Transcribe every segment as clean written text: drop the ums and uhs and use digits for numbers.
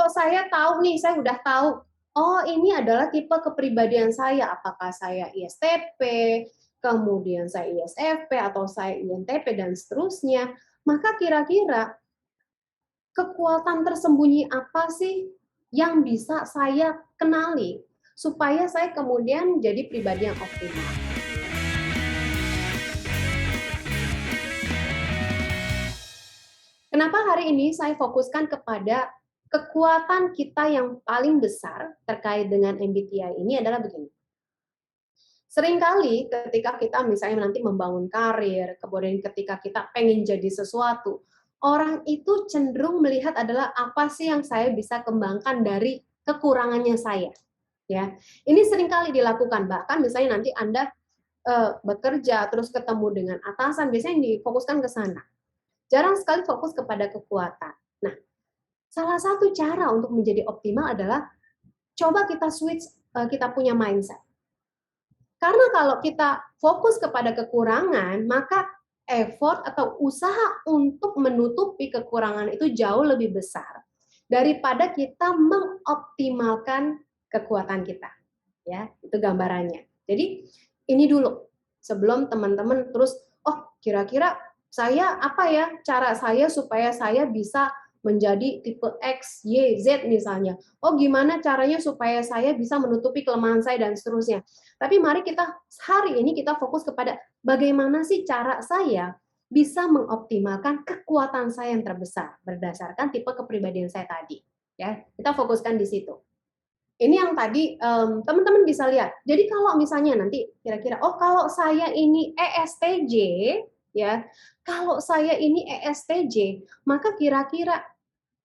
kalau saya tahu nih, saya udah tahu, oh ini adalah tipe kepribadian saya, apakah saya ISTP, kemudian saya ISFP, atau saya INTP, dan seterusnya, maka kira-kira kekuatan tersembunyi apa sih yang bisa saya kenali, supaya saya kemudian jadi pribadi yang optimal. Kenapa hari ini saya fokuskan kepada kekuatan kita yang paling besar terkait dengan MBTI ini adalah begini. Seringkali ketika kita misalnya nanti membangun karir, kemudian ketika kita pengen jadi sesuatu, orang itu cenderung melihat adalah apa sih yang saya bisa kembangkan dari kekurangannya saya. Ya, ini seringkali dilakukan. Bahkan misalnya nanti Anda bekerja terus ketemu dengan atasan, biasanya difokuskan ke sana. Jarang sekali fokus kepada kekuatan. Nah, salah satu cara untuk menjadi optimal adalah coba kita switch kita punya mindset. Karena kalau kita fokus kepada kekurangan, maka effort atau usaha untuk menutupi kekurangan itu jauh lebih besar daripada kita mengoptimalkan kekuatan kita. Ya, itu gambarannya. Jadi ini dulu sebelum teman-teman terus, oh kira-kira saya apa ya cara saya supaya saya bisa menjadi tipe X, Y, Z misalnya. Oh gimana caranya supaya saya bisa menutupi kelemahan saya dan seterusnya. Tapi mari kita hari ini kita fokus kepada bagaimana sih cara saya bisa mengoptimalkan kekuatan saya yang terbesar berdasarkan tipe kepribadian saya tadi. Ya, kita fokuskan di situ. Ini yang tadi teman-teman bisa lihat. Jadi kalau misalnya nanti kira-kira, oh kalau saya ini ESTJ, ya, kalau saya ini ESTJ, maka kira-kira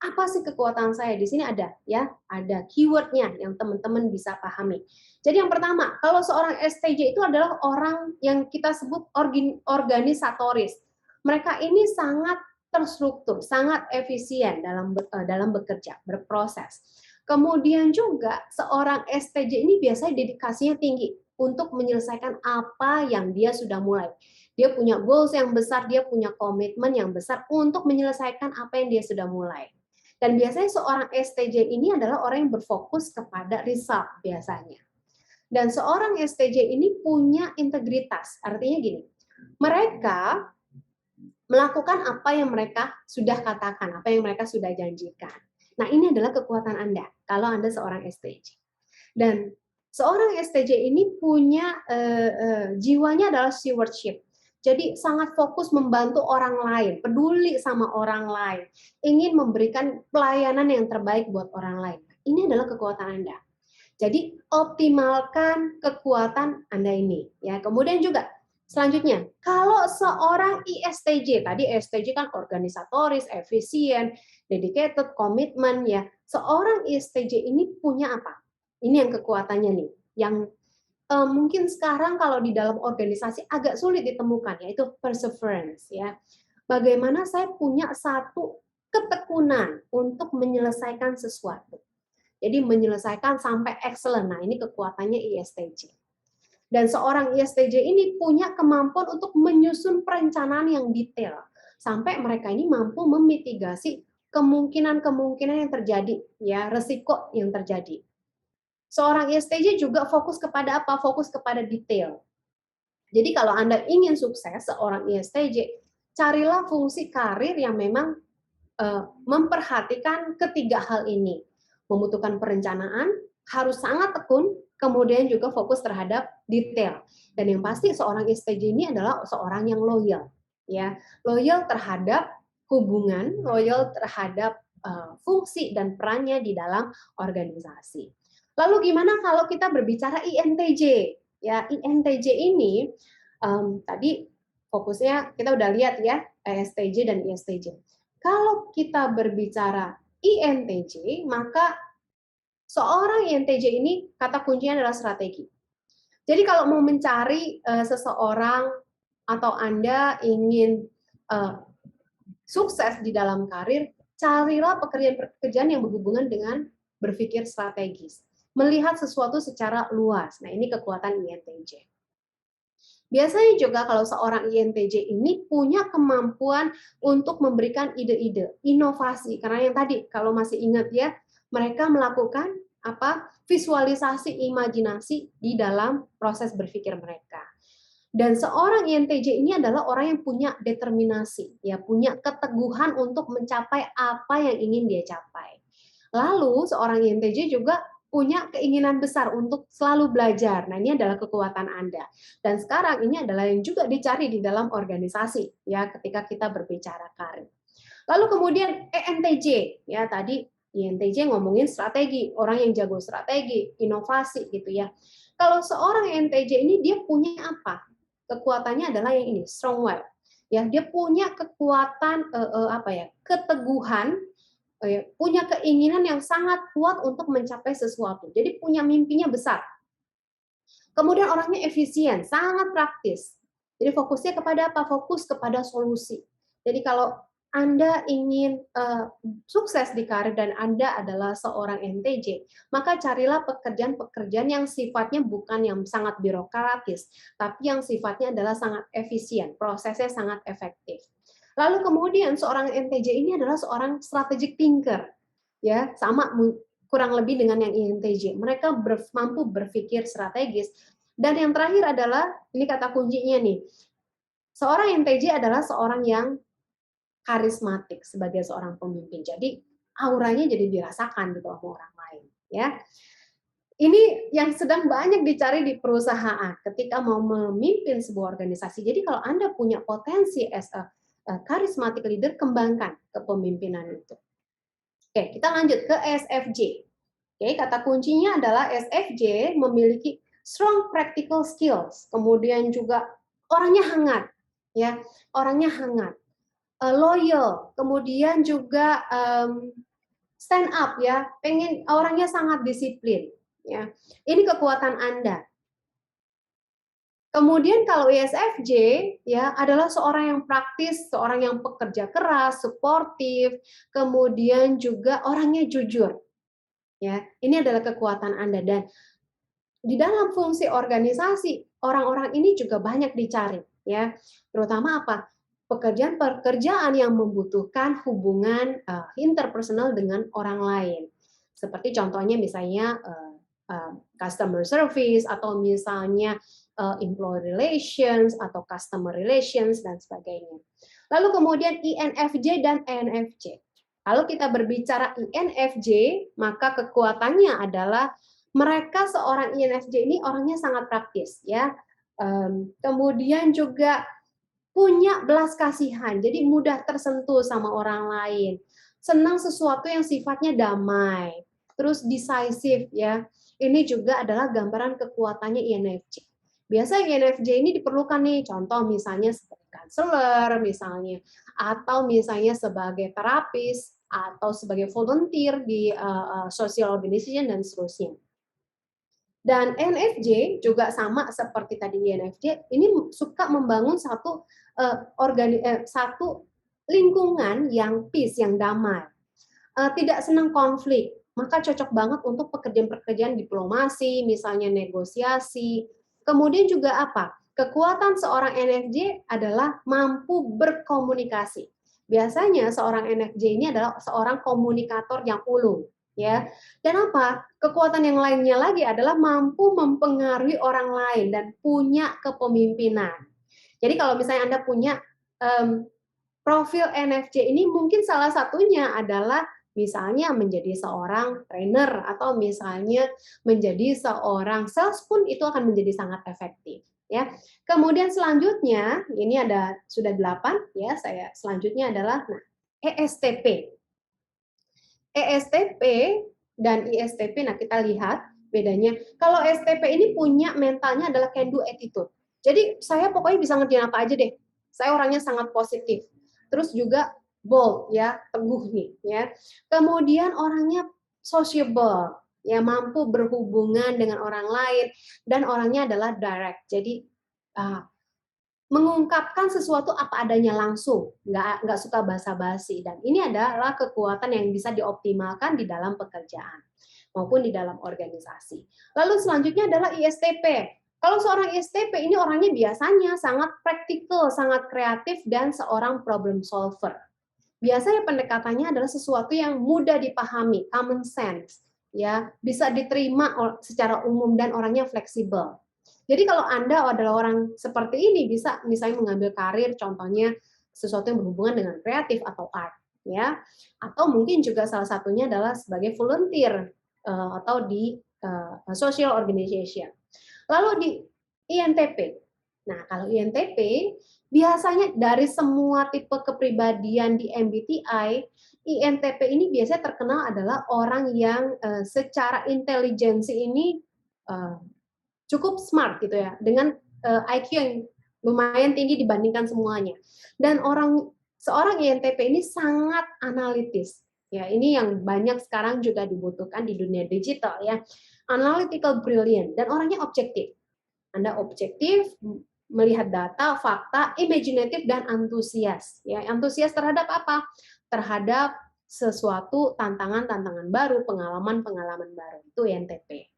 apa sih kekuatan saya? Di sini ada, ya, ada keywordnya yang teman-teman bisa pahami. Jadi yang pertama, kalau seorang ESTJ itu adalah orang yang kita sebut organisatoris. Mereka ini sangat terstruktur, sangat efisien dalam bekerja, berproses. Kemudian juga seorang STJ ini biasanya dedikasinya tinggi untuk menyelesaikan apa yang dia sudah mulai. Dia punya goals yang besar, dia punya komitmen yang besar untuk menyelesaikan apa yang dia sudah mulai. Dan biasanya seorang STJ ini adalah orang yang berfokus kepada result biasanya. Dan seorang STJ ini punya integritas, artinya gini, mereka melakukan apa yang mereka sudah katakan, apa yang mereka sudah janjikan. Nah, ini adalah kekuatan Anda, kalau Anda seorang STJ. Dan seorang STJ ini punya jiwanya adalah stewardship. Jadi sangat fokus membantu orang lain, peduli sama orang lain, ingin memberikan pelayanan yang terbaik buat orang lain. Ini adalah kekuatan Anda. Jadi optimalkan kekuatan Anda ini. Ya, kemudian juga selanjutnya, kalau seorang ISTJ, tadi ISTJ kan organisatoris, efisien, dedicated, komitmen ya. Seorang ISTJ ini punya apa? Ini yang kekuatannya nih, yang mungkin sekarang kalau di dalam organisasi agak sulit ditemukan, yaitu perseverance ya. Bagaimana saya punya satu ketekunan untuk menyelesaikan sesuatu. Jadi menyelesaikan sampai excellent. Nah, ini kekuatannya ISTJ. Dan seorang ISTJ ini punya kemampuan untuk menyusun perencanaan yang detail sampai mereka ini mampu memitigasi kemungkinan-kemungkinan yang terjadi, ya, resiko yang terjadi. Seorang ISTJ juga fokus kepada apa? Fokus kepada detail. Jadi kalau Anda ingin sukses seorang ISTJ, carilah fungsi karir yang memang memperhatikan ketiga hal ini. Membutuhkan perencanaan, harus sangat tekun, kemudian juga fokus terhadap detail. Dan yang pasti seorang ISTJ ini adalah seorang yang loyal, ya, loyal terhadap hubungan, loyal terhadap fungsi dan perannya di dalam organisasi. Lalu gimana kalau kita berbicara INTJ? Ya, INTJ ini tadi fokusnya kita udah lihat ya, ESTJ dan ISTJ. Kalau kita berbicara INTJ, maka seorang INTJ ini kata kuncinya adalah strategi. Jadi kalau mau mencari seseorang atau Anda ingin sukses di dalam karir, carilah pekerjaan-pekerjaan yang berhubungan dengan berpikir strategis, melihat sesuatu secara luas. Nah, ini kekuatan INTJ. Biasanya juga kalau seorang INTJ ini punya kemampuan untuk memberikan ide-ide, inovasi. Karena yang tadi, kalau masih ingat ya, mereka melakukan apa? Visualisasi, imajinasi di dalam proses berpikir mereka. Dan seorang INTJ ini adalah orang yang punya determinasi, ya, punya keteguhan untuk mencapai apa yang ingin dia capai. Lalu seorang INTJ juga punya keinginan besar untuk selalu belajar. Nah, ini adalah kekuatan Anda. Dan sekarang ini adalah yang juga dicari di dalam organisasi, ya, ketika kita berbicara karir. Lalu kemudian ENTJ, ya, tadi INTJ ngomongin strategi, orang yang jago strategi, inovasi gitu ya. Kalau seorang ENTJ ini dia punya apa? Kekuatannya adalah yang ini, strong will. Ya, dia punya kekuatan apa ya? Keteguhan, punya keinginan yang sangat kuat untuk mencapai sesuatu. Jadi punya mimpinya besar. Kemudian orangnya efisien, sangat praktis. Jadi fokusnya kepada apa? Fokus kepada solusi. Jadi kalau Anda ingin sukses di karir dan Anda adalah seorang NTJ, maka carilah pekerjaan-pekerjaan yang sifatnya bukan yang sangat birokratis, tapi yang sifatnya adalah sangat efisien, prosesnya sangat efektif. Lalu kemudian seorang NTJ ini adalah seorang strategic thinker, ya, sama kurang lebih dengan yang INTJ. Mereka mampu berpikir strategis. Dan yang terakhir adalah, ini kata kuncinya nih, seorang INTJ adalah seorang yang karismatik sebagai seorang pemimpin. Jadi auranya jadi dirasakan gitu sama orang lain, ya. Ini yang sedang banyak dicari di perusahaan ketika mau memimpin sebuah organisasi. Jadi kalau Anda punya potensi as a charismatic leader, kembangkan kepemimpinan itu. Oke, kita lanjut ke SFJ. Oke, kata kuncinya adalah SFJ memiliki strong practical skills, kemudian juga orangnya hangat, ya, orangnya hangat, loyal, kemudian juga stand up, ya, orangnya sangat disiplin, ya. Ini kekuatan Anda. Kemudian kalau ISFJ, ya, adalah seorang yang praktis, seorang yang pekerja keras, suportif, kemudian juga orangnya jujur. Ya, ini adalah kekuatan Anda. Dan di dalam fungsi organisasi, orang-orang ini juga banyak dicari, ya. Terutama apa? Pekerjaan-pekerjaan yang membutuhkan hubungan interpersonal dengan orang lain. Seperti contohnya misalnya customer service, atau misalnya employee relations atau customer relations dan sebagainya. Lalu kemudian INFJ dan ENFJ. Kalau kita berbicara INFJ, maka kekuatannya adalah mereka seorang INFJ ini orangnya sangat praktis, ya. Kemudian juga punya belas kasihan, jadi mudah tersentuh sama orang lain. Senang sesuatu yang sifatnya damai, terus decisive, ya. Ini juga adalah gambaran kekuatannya INFJ. Biasa INFJ ini diperlukan nih, contoh misalnya sebagai counselor misalnya, atau misalnya sebagai terapis, atau sebagai volunteer di social organization dan seterusnya. Dan ENFJ juga sama seperti tadi INFJ, ini suka membangun satu lingkungan yang peace, yang damai. Tidak senang konflik, maka cocok banget untuk pekerjaan-pekerjaan diplomasi, misalnya negosiasi. Kemudian juga apa? Kekuatan seorang ENFJ adalah mampu berkomunikasi. Biasanya seorang ENFJ ini adalah seorang komunikator yang ulung, ya. Dan apa? Kekuatan yang lainnya lagi adalah mampu mempengaruhi orang lain dan punya kepemimpinan. Jadi kalau misalnya Anda punya profil ENFJ ini, mungkin salah satunya adalah misalnya menjadi seorang trainer, atau misalnya menjadi seorang sales pun itu akan menjadi sangat efektif, ya. Kemudian selanjutnya, ini ada sudah 8, ya. Selanjutnya adalah ESTP. ESTP dan ISTP, nah kita lihat bedanya. Kalau STP ini punya mentalnya adalah can do attitude. Jadi saya pokoknya bisa ngerjain apa aja deh. Saya orangnya sangat positif. Terus juga bold, ya, teguh nih, ya. Kemudian orangnya sociable, ya, mampu berhubungan dengan orang lain, dan orangnya adalah direct. Jadi mengungkapkan sesuatu apa adanya langsung, nggak suka basa-basi. Dan ini adalah kekuatan yang bisa dioptimalkan di dalam pekerjaan maupun di dalam organisasi. Lalu selanjutnya adalah ISTP. Kalau seorang ISTP ini orangnya biasanya sangat praktikal, sangat kreatif, dan seorang problem solver. biasanya pendekatannya adalah sesuatu yang mudah dipahami, common sense, ya, bisa diterima secara umum dan orangnya fleksibel. Jadi kalau Anda adalah orang seperti ini, bisa misalnya mengambil karir, contohnya sesuatu yang berhubungan dengan kreatif atau art, ya, atau mungkin juga salah satunya adalah sebagai volunteer atau di social organization. Lalu di INTP. Nah, kalau INTP biasanya dari semua tipe kepribadian di MBTI, INTP ini biasanya terkenal adalah orang yang secara intelijensi ini uh, cukup smart gitu ya, dengan IQ yang lumayan tinggi dibandingkan semuanya. Dan seorang INTP ini sangat analitis. Ya, ini yang banyak sekarang juga dibutuhkan di dunia digital ya. Analytical brilliant dan orangnya objektif. Anda objektif, melihat data, fakta, imajinatif dan antusias. Ya, antusias terhadap apa? Terhadap sesuatu tantangan-tantangan baru, pengalaman-pengalaman baru. Itu INTP.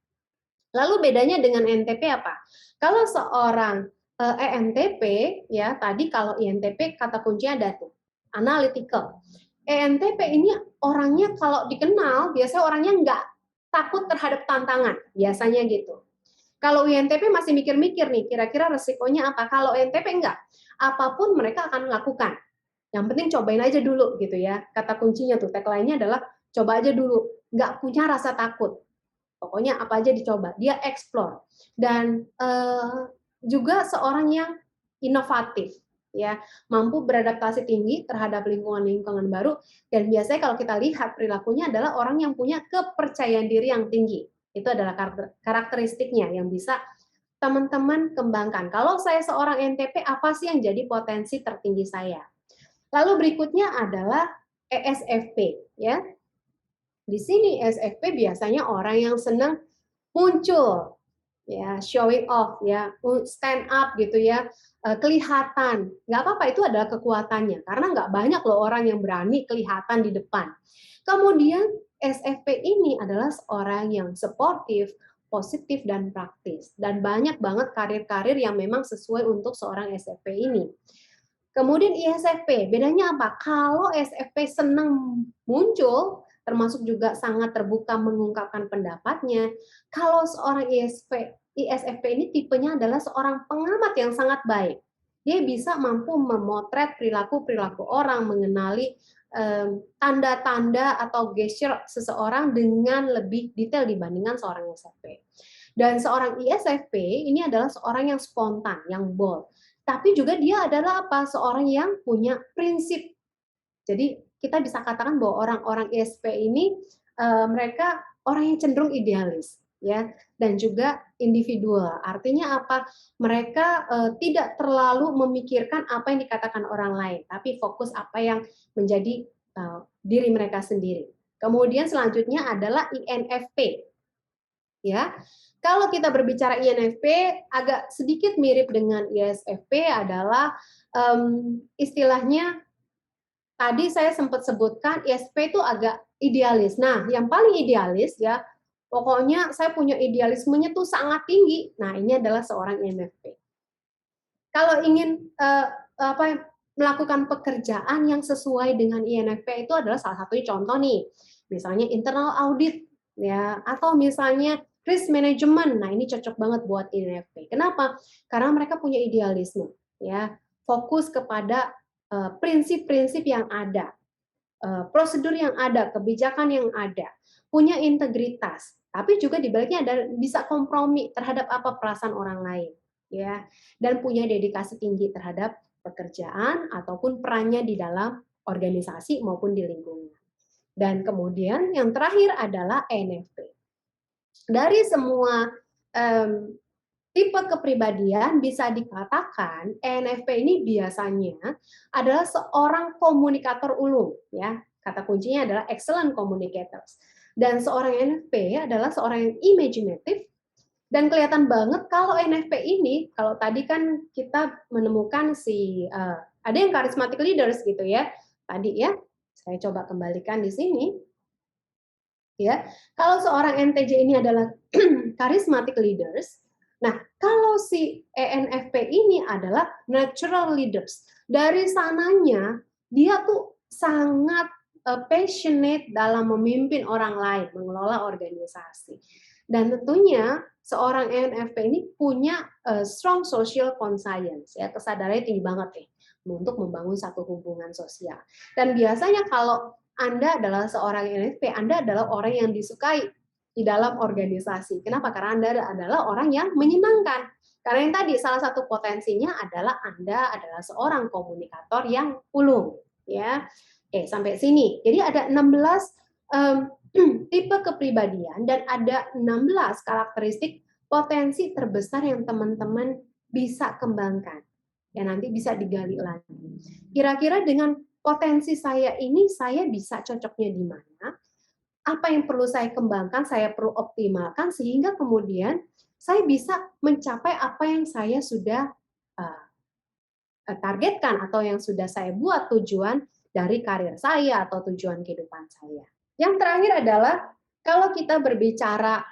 Lalu bedanya dengan NTP apa? Kalau seorang ENTP, ya tadi kalau INTP kata kuncinya ada tuh, analytical. ENTP ini orangnya kalau dikenal, biasanya orangnya nggak takut terhadap tantangan, biasanya gitu. Kalau INTP masih mikir-mikir nih, kira-kira resikonya apa? Kalau INTP enggak, apapun mereka akan melakukan. Yang penting cobain aja dulu gitu ya. Kata kuncinya tuh, tagline-nya adalah coba aja dulu, nggak punya rasa takut. Pokoknya apa aja dicoba, dia explore. Dan juga seorang yang inovatif, ya, mampu beradaptasi tinggi terhadap lingkungan-lingkungan baru, dan biasanya kalau kita lihat perilakunya adalah orang yang punya kepercayaan diri yang tinggi. Itu adalah karakteristiknya yang bisa teman-teman kembangkan. Kalau saya seorang NTP, apa sih yang jadi potensi tertinggi saya? Lalu berikutnya adalah ESFP, ya. Di sini ESFP biasanya orang yang senang muncul, ya, showing off, ya, stand up gitu ya, kelihatan. Nggak apa-apa, itu adalah kekuatannya, karena nggak banyak loh orang yang berani kelihatan di depan. Kemudian SFP ini adalah seorang yang sportif, positif, dan praktis. Dan banyak banget karir-karir yang memang sesuai untuk seorang SFP ini. Kemudian ISFP, bedanya apa? Kalau SFP senang muncul, termasuk juga sangat terbuka mengungkapkan pendapatnya. Kalau seorang ISFP ini tipenya adalah seorang pengamat yang sangat baik. Dia bisa mampu memotret perilaku-perilaku orang, mengenali tanda-tanda atau gesture seseorang dengan lebih detail dibandingkan seorang ISFP. Dan seorang ISFP ini adalah seorang yang spontan, yang bold. Tapi juga dia adalah apa? Seorang yang punya prinsip. Jadi kita bisa katakan bahwa orang-orang ISP ini mereka orang yang cenderung idealis, ya, dan juga individual. Artinya apa? Mereka tidak terlalu memikirkan apa yang dikatakan orang lain, tapi fokus apa yang menjadi diri mereka sendiri. Kemudian selanjutnya adalah INFP, ya. Kalau kita berbicara INFP, agak sedikit mirip dengan ISFP adalah istilahnya tadi saya sempat sebutkan ISFP itu agak idealis. Nah, yang paling idealis ya, pokoknya saya punya idealismenya tuh sangat tinggi. Nah, ini adalah seorang INFP. Kalau ingin melakukan pekerjaan yang sesuai dengan INFP itu adalah salah satu contoh nih, misalnya internal audit, ya, atau misalnya risk management. Nah, ini cocok banget buat INFP. Kenapa? Karena mereka punya idealisme, ya, fokus kepada prinsip-prinsip yang ada, prosedur yang ada, kebijakan yang ada, punya integritas, tapi juga di baliknya ada bisa kompromi terhadap apa perasaan orang lain, ya, dan punya dedikasi tinggi terhadap pekerjaan ataupun perannya di dalam organisasi maupun di lingkungan. Dan kemudian yang terakhir adalah ENFP. Dari semua tipe kepribadian bisa dikatakan ENFP ini biasanya adalah seorang komunikator ulung, ya. Kata kuncinya adalah excellent communicators. Dan seorang ENFP adalah seorang yang imaginative dan kelihatan banget kalau ENFP ini, kalau tadi kan kita menemukan ada yang charismatic leaders gitu ya. Tadi ya, saya coba kembalikan di sini. Ya, kalau seorang NTJ ini adalah charismatic leaders, nah kalau si ENFP ini adalah natural leaders. Dari sananya dia tuh sangat passionate dalam memimpin orang lain, mengelola organisasi. Dan tentunya seorang ENFP ini punya strong social conscience, ya, kesadarannya tinggi banget nih untuk membangun satu hubungan sosial. Dan biasanya kalau Anda adalah seorang ENFP, Anda adalah orang yang disukai di dalam organisasi. Kenapa? Karena Anda adalah orang yang menyenangkan. Karena yang tadi salah satu potensinya adalah Anda adalah seorang komunikator yang ulung, ya. Oke, sampai sini. Jadi ada 16 tipe kepribadian dan ada 16 karakteristik potensi terbesar yang teman-teman bisa kembangkan. Ya, nanti bisa digali lagi. Kira-kira dengan potensi saya ini, saya bisa cocoknya di mana? Apa yang perlu saya kembangkan, saya perlu optimalkan, sehingga kemudian saya bisa mencapai apa yang saya sudah targetkan atau yang sudah saya buat tujuan dari karir saya atau tujuan kehidupan saya. Yang terakhir adalah kalau kita berbicara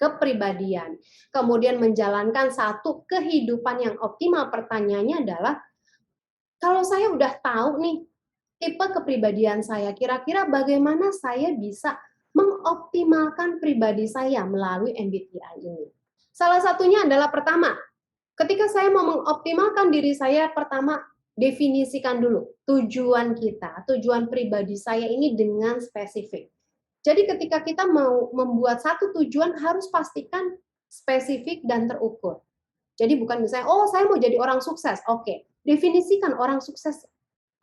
kepribadian, kemudian menjalankan satu kehidupan yang optimal, pertanyaannya adalah kalau saya udah tahu nih tipe kepribadian saya, kira-kira bagaimana saya bisa mengoptimalkan pribadi saya melalui MBTI ini. Salah satunya adalah pertama, ketika saya mau mengoptimalkan diri saya, pertama definisikan dulu tujuan kita, tujuan pribadi saya ini dengan spesifik. Jadi ketika kita mau membuat satu tujuan harus pastikan spesifik dan terukur. Jadi bukan misalnya, oh saya mau jadi orang sukses, oke, definisikan orang sukses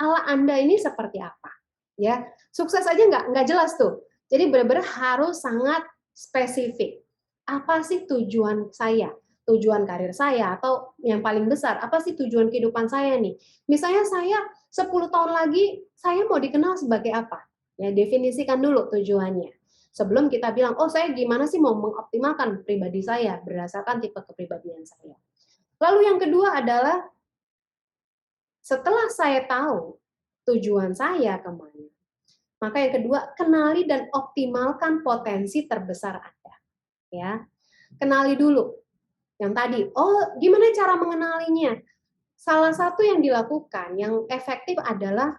ala Anda ini seperti apa, ya. Sukses aja nggak jelas tuh. Jadi benar-benar harus sangat spesifik. Apa sih tujuan saya? Tujuan karir saya atau yang paling besar, apa sih tujuan kehidupan saya nih? Misalnya saya 10 tahun lagi saya mau dikenal sebagai apa? Ya, definisikan dulu tujuannya. Sebelum kita bilang, oh saya gimana sih mau mengoptimalkan pribadi saya berdasarkan tipe kepribadian saya. Lalu yang kedua adalah setelah saya tahu tujuan saya kemana, maka yang kedua, kenali dan optimalkan potensi terbesar Anda. Ya, kenali dulu. Yang tadi, oh gimana cara mengenalinya? Salah satu yang dilakukan, yang efektif adalah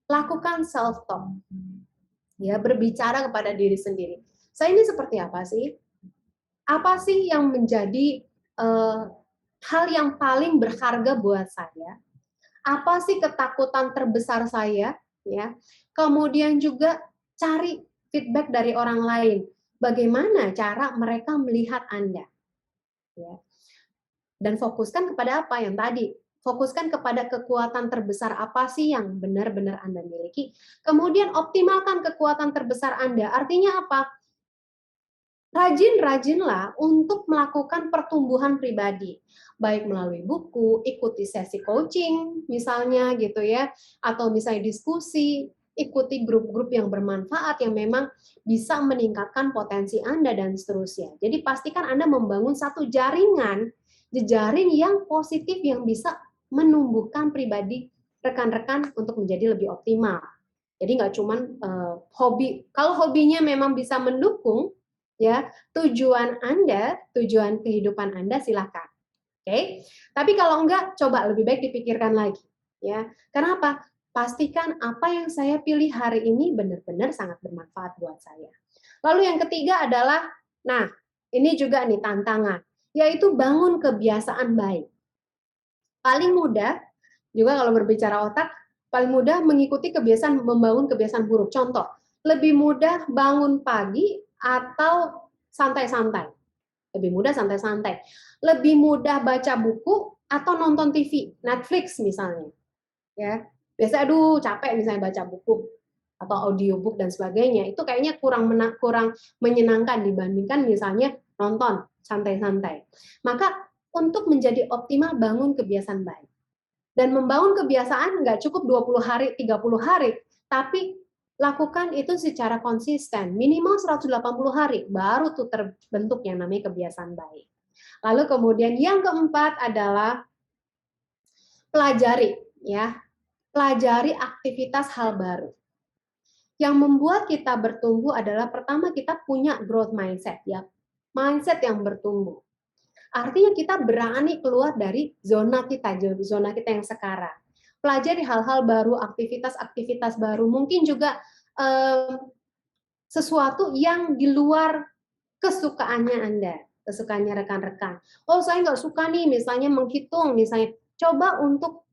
lakukan self-talk. Ya, berbicara kepada diri sendiri. Saya ini seperti apa sih? Apa sih yang menjadi hal yang paling berharga buat saya? Apa sih ketakutan terbesar saya, ya. Kemudian juga cari feedback dari orang lain. Bagaimana cara mereka melihat Anda, ya. Dan fokuskan kepada apa yang tadi, fokuskan kepada kekuatan terbesar apa sih yang benar-benar Anda miliki. Kemudian optimalkan kekuatan terbesar Anda. Artinya apa? Rajin-rajinlah untuk melakukan pertumbuhan pribadi, baik melalui buku, ikuti sesi coaching misalnya gitu ya, atau misalnya diskusi, ikuti grup-grup yang bermanfaat yang memang bisa meningkatkan potensi Anda dan seterusnya. Jadi pastikan Anda membangun satu jaringan, jejaring yang positif yang bisa menumbuhkan pribadi rekan-rekan untuk menjadi lebih optimal. Jadi nggak cuman hobi, kalau hobinya memang bisa mendukung ya tujuan Anda, tujuan kehidupan Anda, silakan. Oke. Tapi kalau enggak, coba lebih baik dipikirkan lagi ya. Karena apa? Pastikan apa yang saya pilih hari ini benar-benar sangat bermanfaat buat saya. Lalu yang ketiga adalah, nah, ini juga nih tantangan, yaitu bangun kebiasaan baik. Paling mudah juga kalau berbicara otak, paling mudah mengikuti kebiasaan membangun kebiasaan buruk. Contoh, lebih mudah bangun pagi atau santai-santai. Lebih mudah santai-santai. Lebih mudah baca buku atau nonton TV, Netflix misalnya. Ya. Biasanya aduh capek misalnya baca buku atau audiobook dan sebagainya. Itu kayaknya kurang menyenangkan dibandingkan misalnya nonton santai-santai. Maka untuk menjadi optimal bangun kebiasaan baik. Dan membangun kebiasaan nggak cukup 20 hari, 30 hari, tapi lakukan itu secara konsisten, minimal 180 hari, baru tuh terbentuk yang namanya kebiasaan baik. Lalu kemudian yang keempat adalah pelajari, ya. Pelajari aktivitas hal baru. Yang membuat kita bertumbuh adalah pertama kita punya growth mindset, ya. Mindset yang bertumbuh. Artinya kita berani keluar dari zona kita yang sekarang. pelajari hal-hal baru, aktivitas-aktivitas baru, mungkin juga sesuatu yang di luar kesukaannya Anda, kesukaannya rekan-rekan. Oh, saya nggak suka nih misalnya menghitung misalnya. Coba untuk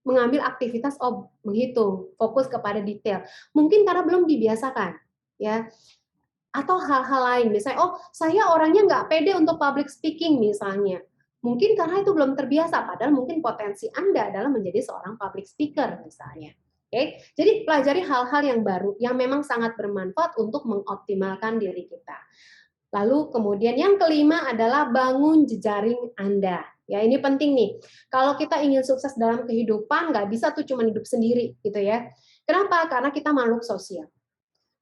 mengambil aktivitas menghitung, fokus kepada detail. Mungkin karena belum dibiasakan, ya. Atau hal-hal lain, misalnya, oh saya orangnya nggak pede untuk public speaking misalnya. Mungkin karena itu belum terbiasa, padahal mungkin potensi Anda adalah menjadi seorang public speaker misalnya. Oke, jadi pelajari hal-hal yang baru yang memang sangat bermanfaat untuk mengoptimalkan diri kita. Lalu kemudian yang kelima adalah bangun jejaring Anda. Ya, ini penting nih. Kalau kita ingin sukses dalam kehidupan, nggak bisa tuh cuma hidup sendiri, gitu ya. Kenapa? Karena kita makhluk sosial.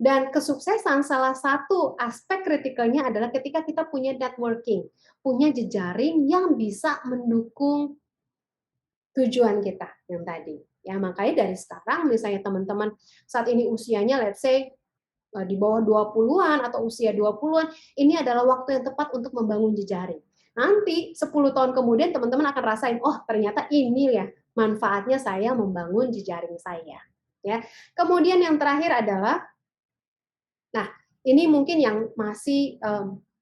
Dan kesuksesan salah satu aspek kritikalnya adalah ketika kita punya networking, punya jejaring yang bisa mendukung tujuan kita yang tadi. Ya, makanya dari sekarang misalnya teman-teman saat ini usianya let's say di bawah 20-an atau usia 20-an, ini adalah waktu yang tepat untuk membangun jejaring. Nanti 10 tahun kemudian teman-teman akan rasain, oh ternyata ini ya manfaatnya saya membangun jejaring saya. Ya. Kemudian yang terakhir adalah, nah ini mungkin yang masih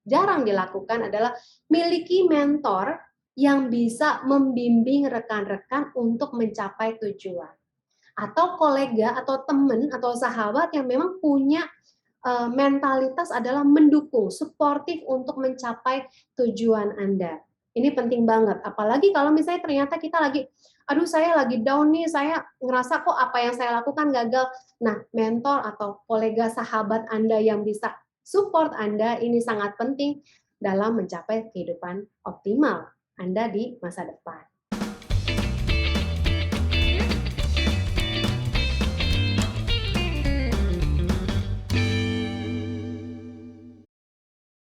jarang dilakukan adalah miliki mentor yang bisa membimbing rekan-rekan untuk mencapai tujuan. Atau kolega atau teman atau sahabat yang memang punya mentalitas adalah mendukung, suportif untuk mencapai tujuan Anda. Ini penting banget, apalagi kalau misalnya ternyata kita lagi, aduh saya lagi down nih, saya ngerasa kok apa yang saya lakukan gagal. Nah, mentor atau kolega sahabat Anda yang bisa support Anda ini sangat penting dalam mencapai kehidupan optimal Anda di masa depan.